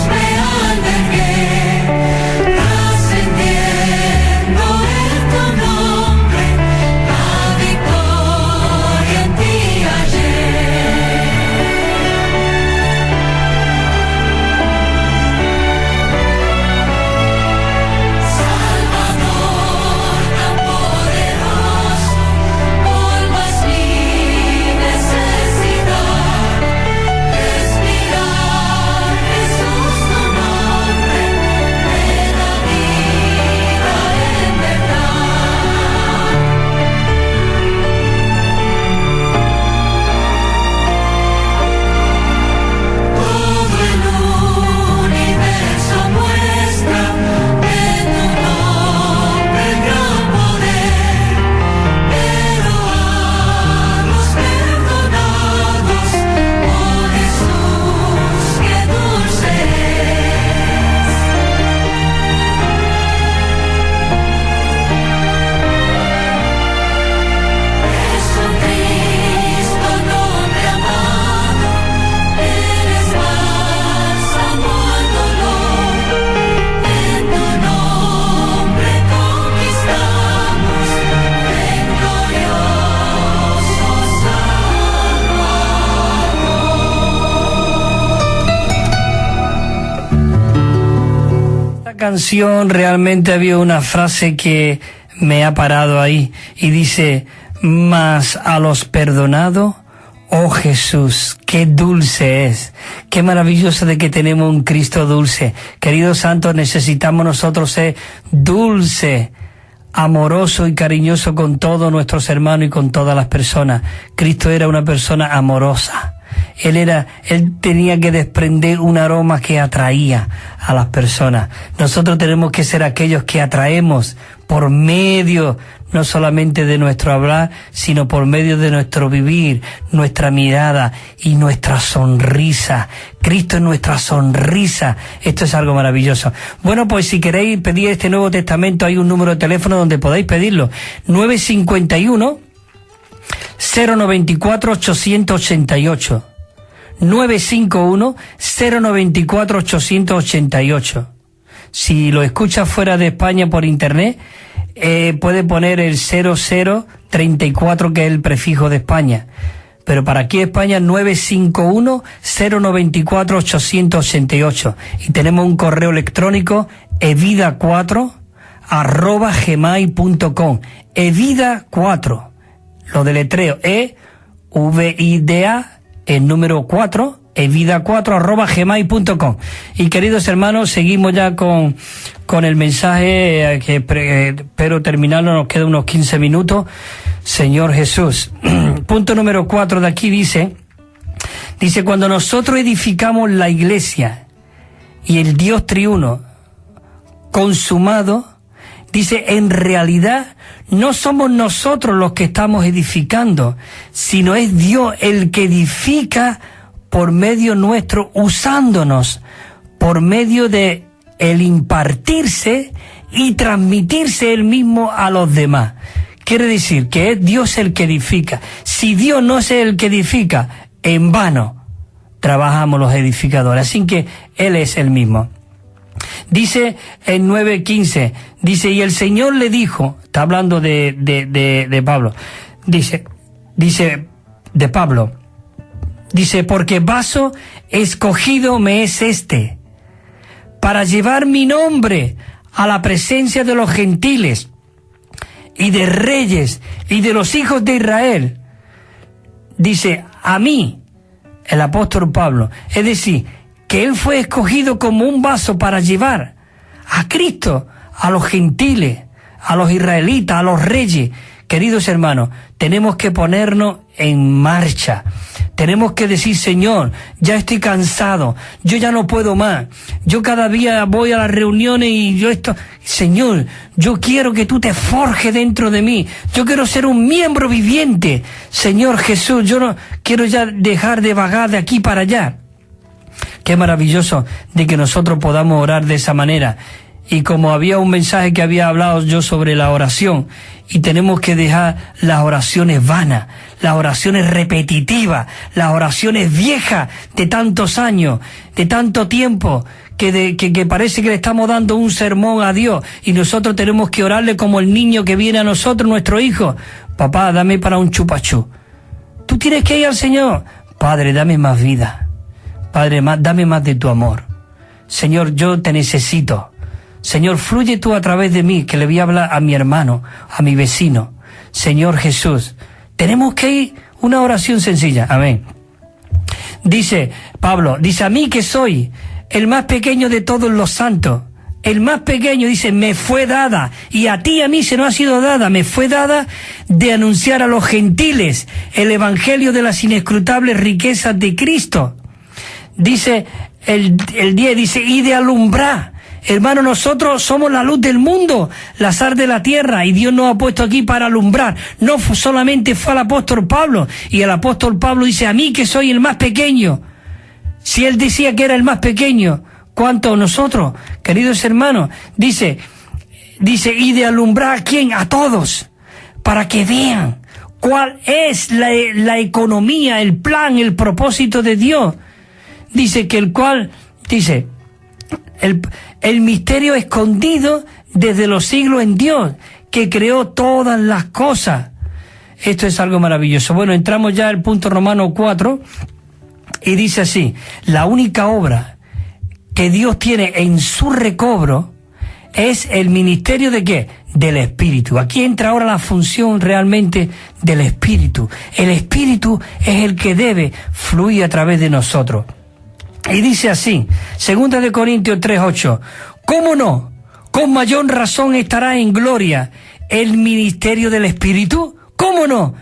Me canción realmente había una frase que me ha parado ahí y dice: mas a los perdonados, oh Jesús, qué dulce es, qué maravilloso de que tenemos un Cristo dulce. Queridos santos, necesitamos nosotros ser dulce, amoroso y cariñoso con todos nuestros hermanos y con todas las personas. Cristo era una persona amorosa. Él tenía que desprender un aroma que atraía a las personas. Nosotros tenemos que ser aquellos que atraemos por medio no solamente de nuestro hablar, sino por medio de nuestro vivir, nuestra mirada y nuestra sonrisa. Cristo es nuestra sonrisa. Esto es algo maravilloso. Bueno, pues si queréis pedir este Nuevo Testamento, hay un número de teléfono donde podéis pedirlo. 951 094 888. 951 094 888. Si lo escuchas fuera de España por internet, puede poner el 0034, que es el prefijo de España. Pero para aquí España, 951 094 888. Y tenemos un correo electrónico, evida4@gmail.com. Evida4, lo deletreo, E-V-I-D-A, el número 4, evida4@gmail.com. Y queridos hermanos, seguimos ya con el mensaje, que espero terminarlo, nos quedan unos 15 minutos. Señor Jesús. Punto número 4 de aquí dice, cuando nosotros edificamos la iglesia y el Dios triuno consumado, dice, en realidad no somos nosotros los que estamos edificando, sino es Dios el que edifica por medio nuestro, usándonos por medio de el impartirse y transmitirse él mismo a los demás. Quiere decir que es Dios el que edifica. Si Dios no es el que edifica, en vano trabajamos los edificadores. Así que Él es el mismo. Dice en 9:15, dice, y el Señor le dijo, está hablando de Pablo, dice de Pablo, dice, porque vaso escogido me es este, para llevar mi nombre a la presencia de los gentiles y de reyes y de los hijos de Israel. Dice, a mí, el apóstol Pablo, es decir, que él fue escogido como un vaso para llevar a Cristo a los gentiles, a los israelitas, a los reyes. Queridos hermanos, tenemos que ponernos en marcha. Tenemos que decir, Señor, ya estoy cansado, yo ya no puedo más. Yo cada día voy a las reuniones y Señor, yo quiero que tú te forjes dentro de mí. Yo quiero ser un miembro viviente. Señor Jesús, yo no quiero ya dejar de vagar de aquí para allá. Qué maravilloso de que nosotros podamos orar de esa manera. Y como había un mensaje que había hablado yo sobre la oración, y tenemos que dejar las oraciones vanas, las oraciones repetitivas, las oraciones viejas de tantos años, de tanto tiempo, que parece que le estamos dando un sermón a Dios, y nosotros tenemos que orarle como el niño que viene a nosotros, nuestro hijo. Papá, dame para un chupachú. Tú tienes que ir al Señor. Padre, dame más vida. Padre, dame más de tu amor. Señor, yo te necesito. Señor, fluye tú a través de mí, que le voy a hablar a mi hermano, a mi vecino. Señor Jesús, tenemos que ir, una oración sencilla. Amén. Dice Pablo, dice, a mí que soy el más pequeño de todos los santos, el más pequeño, dice, me fue dada, y a ti y a mí se nos ha sido dada, me fue dada de anunciar a los gentiles el evangelio de las inescrutables riquezas de Cristo. Dice el 10, dice, y de alumbrar. Hermano, nosotros somos la luz del mundo, la sal de la tierra, y Dios nos ha puesto aquí para alumbrar. No solamente fue al apóstol Pablo, y el apóstol Pablo dice, a mí que soy el más pequeño. Si él decía que era el más pequeño, ¿cuánto nosotros, queridos hermanos? Dice, y de alumbrar ¿a quién? A todos, para que vean cuál es la economía, el plan, el propósito de Dios. Dice que el misterio escondido desde los siglos en Dios, que creó todas las cosas. Esto es algo maravilloso. Bueno, entramos ya al punto Romano 4, y dice así, la única obra que Dios tiene en su recobro es el ministerio ¿de qué? Del Espíritu. Aquí entra ahora la función realmente del Espíritu. El Espíritu es el que debe fluir a través de nosotros. Y dice así, 2 de Corintios 3:8, ¿cómo no? Con mayor razón estará en gloria el ministerio del Espíritu. ¿Cómo no?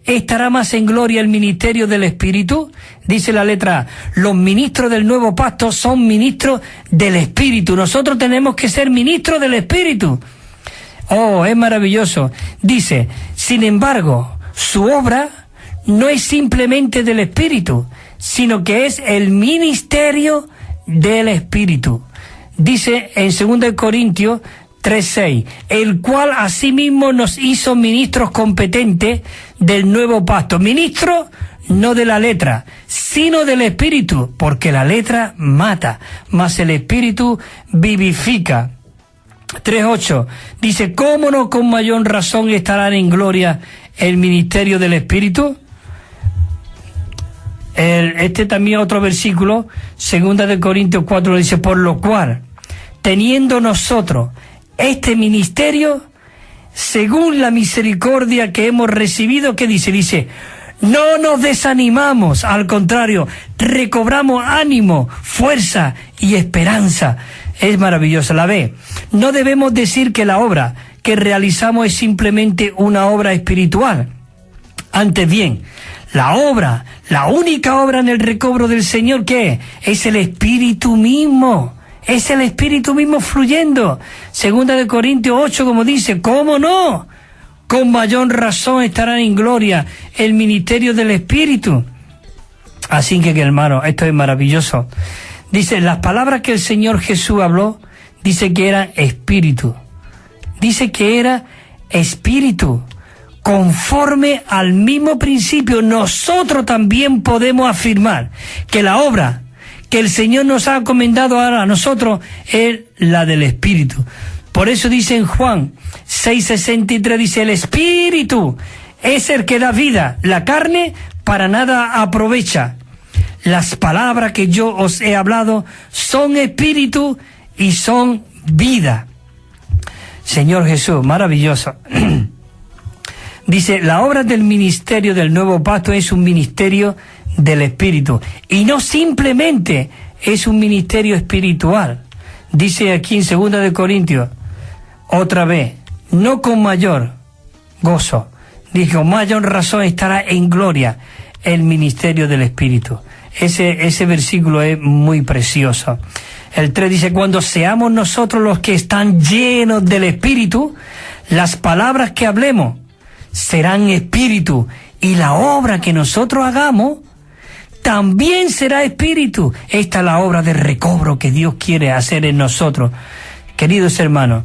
¿Estará más en gloria el ministerio del Espíritu? Dice la letra A, los ministros del nuevo pacto son ministros del Espíritu. Nosotros tenemos que ser ministros del Espíritu. Oh, es maravilloso. Dice, sin embargo, su obra no es simplemente del Espíritu, sino que es el ministerio del Espíritu. Dice en 2 Corintios 3:6, el cual asimismo nos hizo ministros competentes del nuevo pacto. Ministros no de la letra, sino del Espíritu, porque la letra mata, mas el Espíritu vivifica. 3:8 dice, ¿cómo no con mayor razón estará en gloria el ministerio del Espíritu? Este también otro versículo, 2 de Corintios 4, dice, por lo cual, teniendo nosotros este ministerio, según la misericordia que hemos recibido, ¿qué dice? Dice, no nos desanimamos, al contrario, recobramos ánimo, fuerza y esperanza. Es maravillosa. La B, no debemos decir que la obra que realizamos es simplemente una obra espiritual. Antes bien, la única obra en el recobro del Señor, ¿qué es? Es el Espíritu mismo. Es el Espíritu mismo fluyendo. 2 de Corintios 8, como dice, ¿cómo no? Con mayor razón estará en gloria el ministerio del Espíritu. Así que hermano, esto es maravilloso. Dice, las palabras que el Señor Jesús habló, dice que era Espíritu. Dice que era Espíritu. Conforme al mismo principio, nosotros también podemos afirmar que la obra que el Señor nos ha encomendado ahora a nosotros es la del Espíritu. Por eso dice en Juan 6:63, dice, el Espíritu es el que da vida, la carne para nada aprovecha. Las palabras que yo os he hablado son Espíritu y son vida. Señor Jesús, maravilloso. Dice, la obra del ministerio del nuevo pacto es un ministerio del Espíritu, y no simplemente es un ministerio espiritual. Dice aquí en 2 de Corintios, otra vez, no con mayor gozo, dijo, mayor razón estará en gloria el ministerio del Espíritu. Ese versículo es muy precioso. El 3 dice, cuando seamos nosotros los que están llenos del Espíritu, las palabras que hablemos serán Espíritu, y la obra que nosotros hagamos también será Espíritu. Esta es la obra de recobro que Dios quiere hacer en nosotros. Queridos hermanos,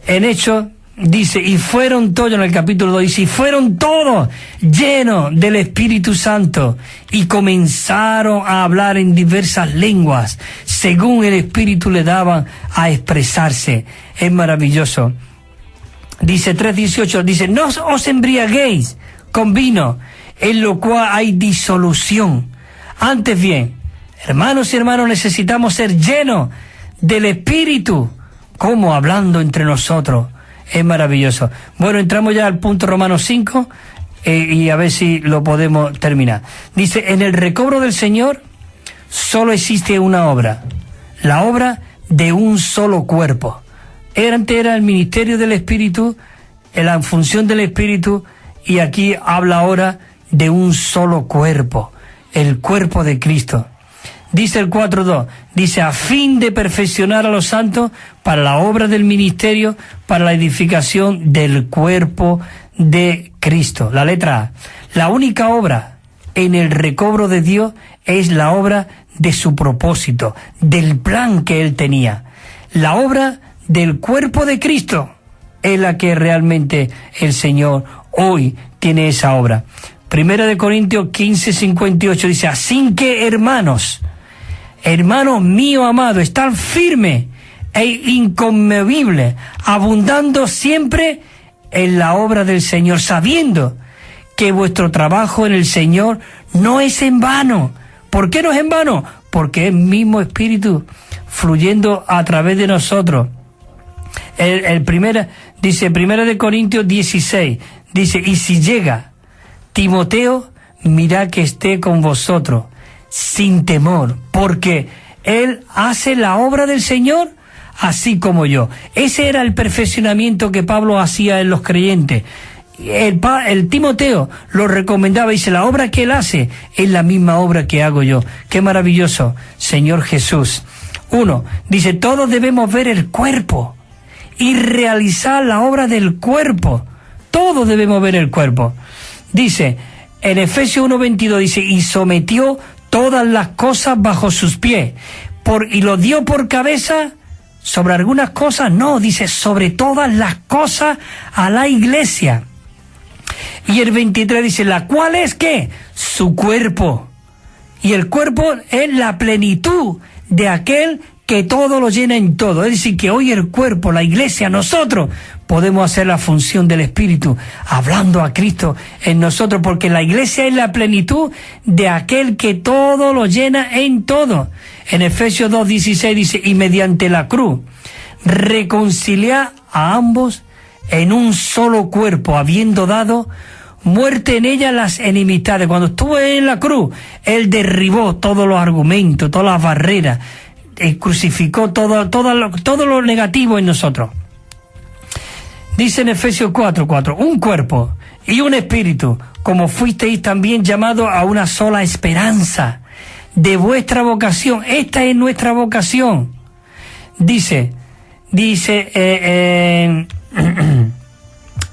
en Hechos dice, y fueron todos, en el capítulo 2, dice, y fueron todos llenos del Espíritu Santo, y comenzaron a hablar en diversas lenguas, según el Espíritu le daban a expresarse. Es maravilloso. Dice 3:18, dice, no os embriaguéis con vino, en lo cual hay disolución. Antes bien, hermanos y hermanos, necesitamos ser llenos del Espíritu, como hablando entre nosotros. Es maravilloso. Bueno, entramos ya al punto Romanos 5, y a ver si lo podemos terminar. Dice, en el recobro del Señor solo existe una obra, la obra de un solo cuerpo. Antes era el ministerio del Espíritu, la función del Espíritu, y aquí habla ahora de un solo cuerpo, el cuerpo de Cristo. Dice el 4:2, dice, a fin de perfeccionar a los santos para la obra del ministerio, para la edificación del cuerpo de Cristo. La letra A, la única obra en el recobro de Dios es la obra de su propósito, del plan que Él tenía. La obra del cuerpo de Cristo es la que realmente el Señor hoy tiene esa obra. 1 de Corintios 15:58 dice, así que hermanos míos amados, están firmes e inconmovibles, abundando siempre en la obra del Señor, sabiendo que vuestro trabajo en el Señor no es en vano. ¿Por qué no es en vano? Porque es el mismo Espíritu fluyendo a través de nosotros. Dice, 1 Corintios 16, dice, y si llega Timoteo, mirad que esté con vosotros, sin temor, porque él hace la obra del Señor, así como yo. Ese era el perfeccionamiento que Pablo hacía en los creyentes. El Timoteo lo recomendaba, dice, la obra que él hace es la misma obra que hago yo. Qué maravilloso, Señor Jesús. 1, dice, todos debemos ver el cuerpo y realizar la obra del cuerpo. Todos debemos ver el cuerpo. Dice, en Efesios 1:22, dice, y sometió todas las cosas bajo sus pies, y lo dio por cabeza sobre algunas cosas, no, dice, sobre todas las cosas a la iglesia. Y el 23 dice, la cual es, ¿qué? Su cuerpo. Y el cuerpo es la plenitud de aquel que todo lo llena en todo. Es decir, que hoy el cuerpo, la iglesia, nosotros podemos hacer la función del Espíritu, hablando a Cristo en nosotros, porque la iglesia es la plenitud de aquel que todo lo llena en todo. En Efesios 2:16 dice, y mediante la cruz reconciliar a ambos en un solo cuerpo, habiendo dado muerte en ella las enemistades. Cuando estuvo en la cruz, él derribó todos los argumentos, todas las barreras, crucificó todo lo negativo en nosotros. Dice en Efesios 4:4, un cuerpo y un espíritu, como fuisteis también llamados a una sola esperanza de vuestra vocación. Esta es nuestra vocación. Dice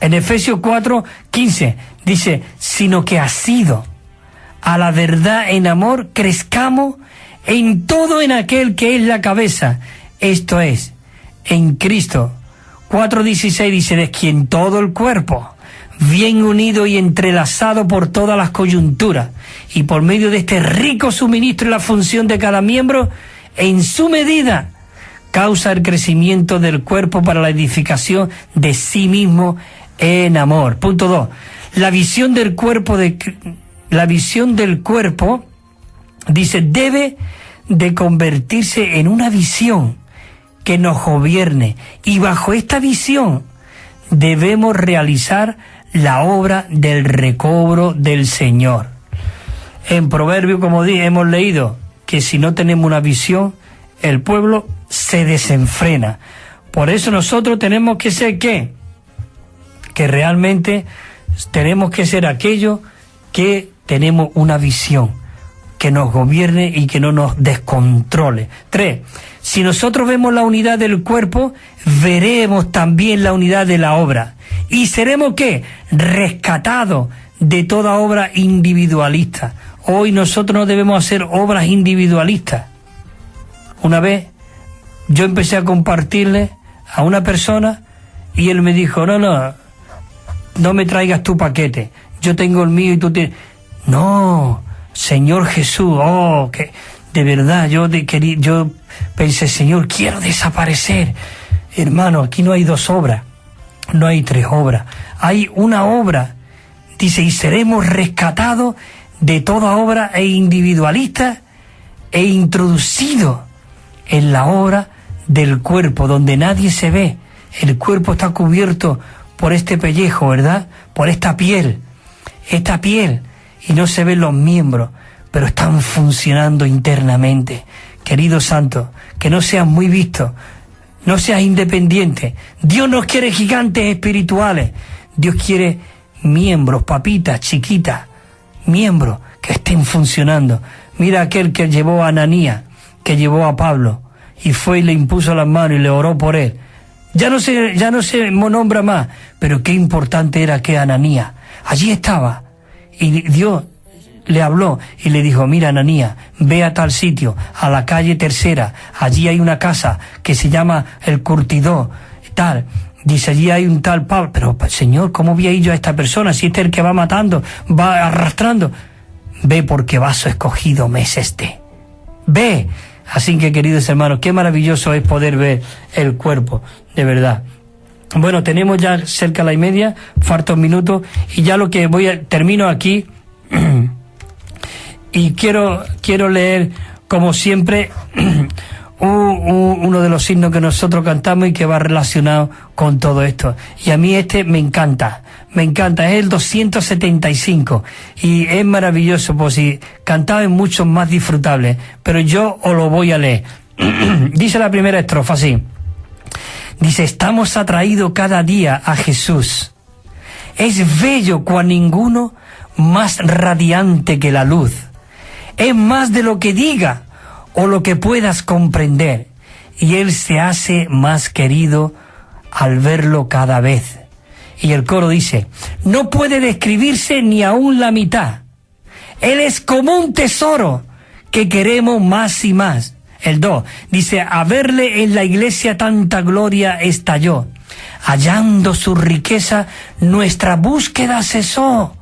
en Efesios 4:15, dice, sino que ha sido a la verdad en amor, crezcamos en todo en aquel que es la cabeza, esto es, en Cristo. 4:16 dice, de quien todo el cuerpo, bien unido y entrelazado por todas las coyunturas, y por medio de este rico suministro y la función de cada miembro, en su medida, causa el crecimiento del cuerpo para la edificación de sí mismo en amor. Punto 2. La visión del cuerpo, dice, debe de convertirse en una visión que nos gobierne, y bajo esta visión debemos realizar la obra del recobro del Señor. En Proverbios, como dije, hemos leído que si no tenemos una visión, el pueblo se desenfrena. Por eso nosotros tenemos que ser, ¿qué? Que realmente tenemos que ser aquellos que tenemos una visión que nos gobierne y que no nos descontrole. 3. Si nosotros vemos la unidad del cuerpo, veremos también la unidad de la obra. Y seremos, ¿qué? Rescatados de toda obra individualista. Hoy nosotros no debemos hacer obras individualistas. Una vez yo empecé a compartirle a una persona y él me dijo, no me traigas tu paquete, yo tengo el mío y tú tienes. No, Señor Jesús, que de verdad yo pensé, Señor, quiero desaparecer. Hermano, aquí no hay 2 obras, no hay 3 obras, hay una obra. Dice, y seremos rescatados de toda obra individualista e introducidos en la obra del cuerpo, donde nadie se ve. El cuerpo está cubierto por este pellejo, ¿verdad? Por esta piel, y no se ven los miembros, pero están funcionando internamente. Querido santo, que no seas muy visto, no seas independiente. Dios no quiere gigantes espirituales, Dios quiere miembros, papitas, chiquitas, miembros que estén funcionando. Mira aquel que llevó a Ananías, que llevó a Pablo, y fue y le impuso las manos y le oró por él. Ya no se nombra más, pero qué importante era que Ananías allí estaba, y Dios le habló y le dijo, mira Ananías, ve a tal sitio, a la calle Tercera, allí hay una casa que se llama El Curtidor, tal. Dice, allí hay un tal Pablo. Pero Señor, ¿cómo voy a ir yo a esta persona? Si este es el que va matando, va arrastrando. Ve, porque vaso escogido me es este. Ve. Así que, queridos hermanos, qué maravilloso es poder ver el cuerpo, de verdad. Bueno, tenemos ya cerca de 1:30, falta un minuto, y ya termino aquí, y quiero leer, como siempre, uno de los himnos que nosotros cantamos y que va relacionado con todo esto. Y a mí me encanta, es el 275 y es maravilloso, pues si cantaba en muchos más disfrutables, pero yo os lo voy a leer. Dice la primera estrofa así, dice: estamos atraídos cada día a Jesús, es bello cual ninguno, más radiante que la luz, es más de lo que diga o lo que puedas comprender, y Él se hace más querido al verlo cada vez. Y el coro dice: no puede describirse ni aún la mitad. Él es como un tesoro que queremos más y más. El 2 dice: a verle en la iglesia tanta gloria estalló. Hallando su riqueza, nuestra búsqueda cesó.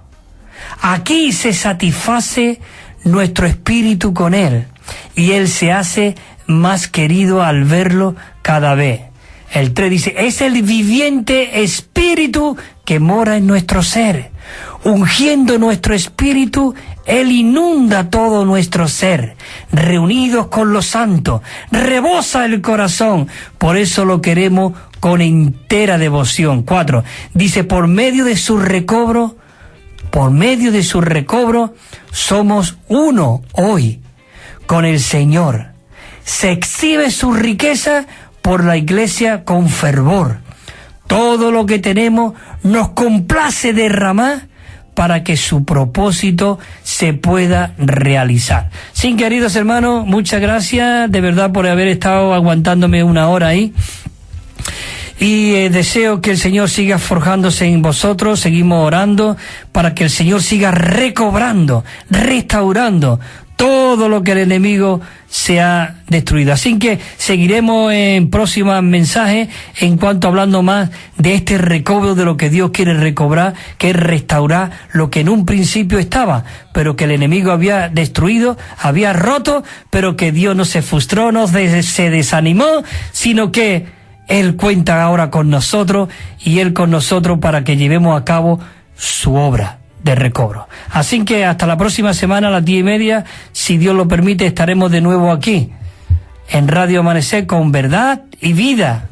Aquí se satisface nuestro espíritu con Él, y Él se hace más querido al verlo cada vez. El 3 dice: es el viviente espíritu que mora en nuestro ser. Ungiendo nuestro espíritu, Él inunda todo nuestro ser. Reunidos con los santos, rebosa el corazón. Por eso lo queremos con entera devoción. 4 dice: por medio de su recobro, somos uno hoy con el Señor. Se exhibe su riqueza por la iglesia con fervor. Todo lo que tenemos nos complace derramar para que su propósito se pueda realizar. Sin, queridos hermanos, muchas gracias de verdad por haber estado aguantándome una hora ahí. Y deseo que el Señor siga forjándose en vosotros. Seguimos orando para que el Señor siga recobrando, restaurando todo lo que el enemigo se ha destruido. Así que seguiremos en próximos mensajes en cuanto hablando más de este recobro, de lo que Dios quiere recobrar, que es restaurar lo que en un principio estaba, pero que el enemigo había destruido, había roto, pero que Dios no se frustró, no se desanimó, sino que Él cuenta ahora con nosotros y Él con nosotros para que llevemos a cabo su obra de recobro. Así que hasta la próxima semana a las 10:30, si Dios lo permite, estaremos de nuevo aquí en Radio Amanecer con verdad y vida.